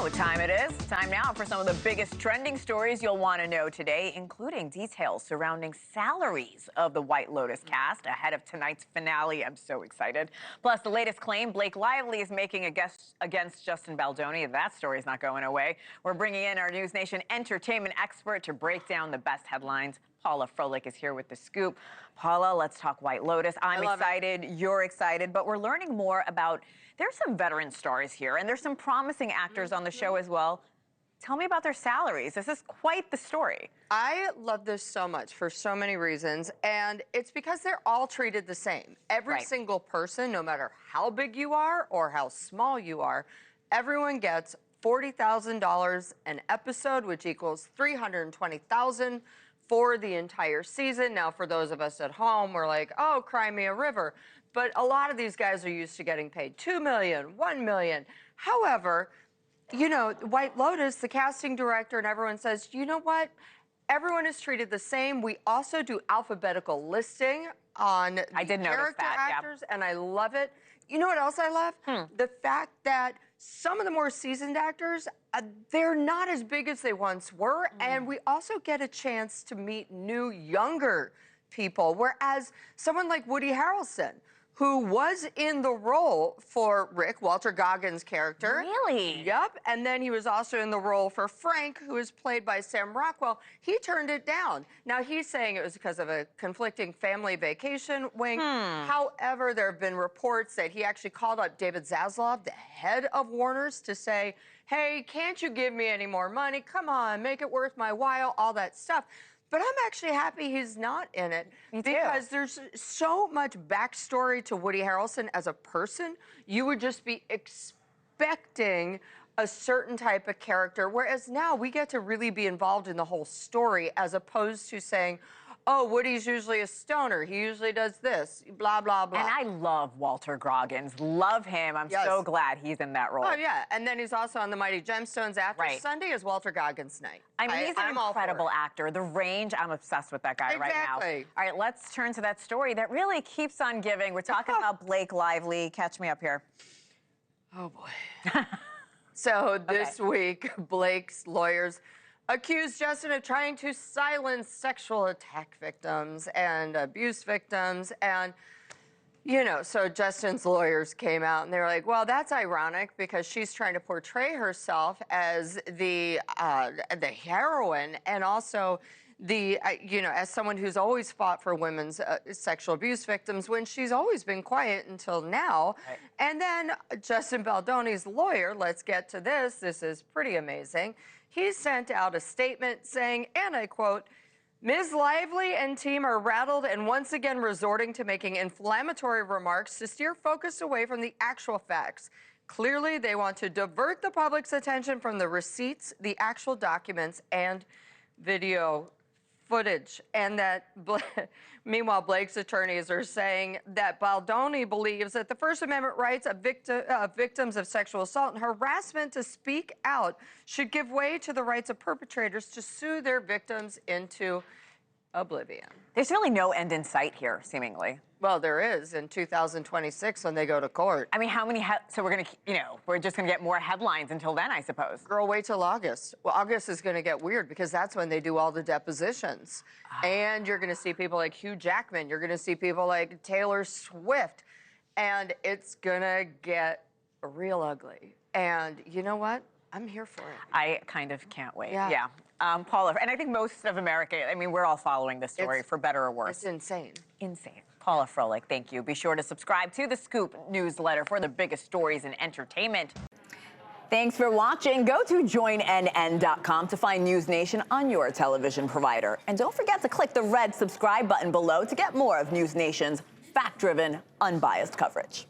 know what time it is. Time now for some of the biggest trending stories you'll want to know today, including details surrounding salaries of the White Lotus cast ahead of tonight's finale. I'm so excited. Plus, the latest claim Blake Lively is making against Justin Baldoni. That story's not going away. We're bringing in our NewsNation entertainment expert to break down the best headlines. Paula Froelich is here with the scoop. Paula, let's talk White Lotus. I'm excited, you're excited, but we're learning more about, there's some veteran stars here, and there's some promising actors on the show as well. Tell me about their salaries. This is quite the story. I love this so much for so many reasons, and it's because they're all treated the same. Every single person, no matter how big you are or how small you are, everyone gets $40,000 an episode, which equals $320,000 for the entire season. Now, for those of us at home, we're like, oh, cry me a river. But a lot of these guys are used to getting paid $2 million, $1 million. However, you know, White Lotus, the casting director and everyone says, you know what? Everyone is treated the same. We also do alphabetical listing on the character actors, and I love it. You know what else I love? The fact that some of the more seasoned actors, they're not as big as they once were, and we also get a chance to meet new, younger people, whereas someone like Woody Harrelson, who was in the role for Rick, Walter Goggins' character. Really? Yep, and then he was also in the role for Frank, who is played by Sam Rockwell. He turned it down. Now, he's saying it was because of a conflicting family vacation wing. However, there have been reports that he actually called up David Zaslav, the head of Warner's, to say, hey, can't you give me any more money? Come on, make it worth my while, all that stuff. But I'm actually happy he's not in it because there's so much backstory to Woody Harrelson as a person. You would just be expecting a certain type of character, whereas now we get to really be involved in the whole story as opposed to saying, oh, Woody's usually a stoner. He usually does this, blah, blah, blah. And I love Walter Goggins. Love him. I'm so glad he's in that role. Oh, yeah. And then he's also on The Mighty Gemstones after Sunday is Walter Goggins' night. I mean, he's an incredible actor. The range, I'm obsessed with that guy right now. All right, let's turn to that story that really keeps on giving. We're talking about Blake Lively. Catch me up here. Oh, boy. So this week, Blake's lawyers accused Justin of trying to silence sexual attack victims and abuse victims. And, you know, so Justin's lawyers came out and they were like, well, that's ironic because she's trying to portray herself as the heroine and also the, you know, as someone who's always fought for women's sexual abuse victims when she's always been quiet until now. And then Justin Baldoni's lawyer, let's get to this. This is pretty amazing. He sent out a statement saying, and I quote, Ms. Lively and team are rattled and once again resorting to making inflammatory remarks to steer focus away from the actual facts. Clearly, they want to divert the public's attention from the receipts, the actual documents, and video footage. And that, meanwhile, Blake's attorneys are saying that Baldoni believes that the First Amendment rights of victims of sexual assault and harassment to speak out should give way to the rights of perpetrators to sue their victims into oblivion. There's really no end in sight here, seemingly. Well, there is in 2026 when they go to court. I mean, how many, so we're going to, you know, we're just going to get more headlines until then, I suppose. Girl, wait till August. Well, August is going to get weird because that's when they do all the depositions. And you're going to see people like Hugh Jackman. You're going to see people like Taylor Swift. And it's going to get real ugly. And you know what? I'm here for it. I kind of can't wait. Yeah. Paula, and I think most of America, I mean, we're all following this story for better or worse. It's insane. Insane. Paula Froelich, thank you. Be sure to subscribe to the Scoop newsletter for the biggest stories in entertainment. Thanks for watching. Go to joinnn.com to find NewsNation on your television provider. And don't forget to click the red subscribe button below to get more of NewsNation's fact-driven, unbiased coverage.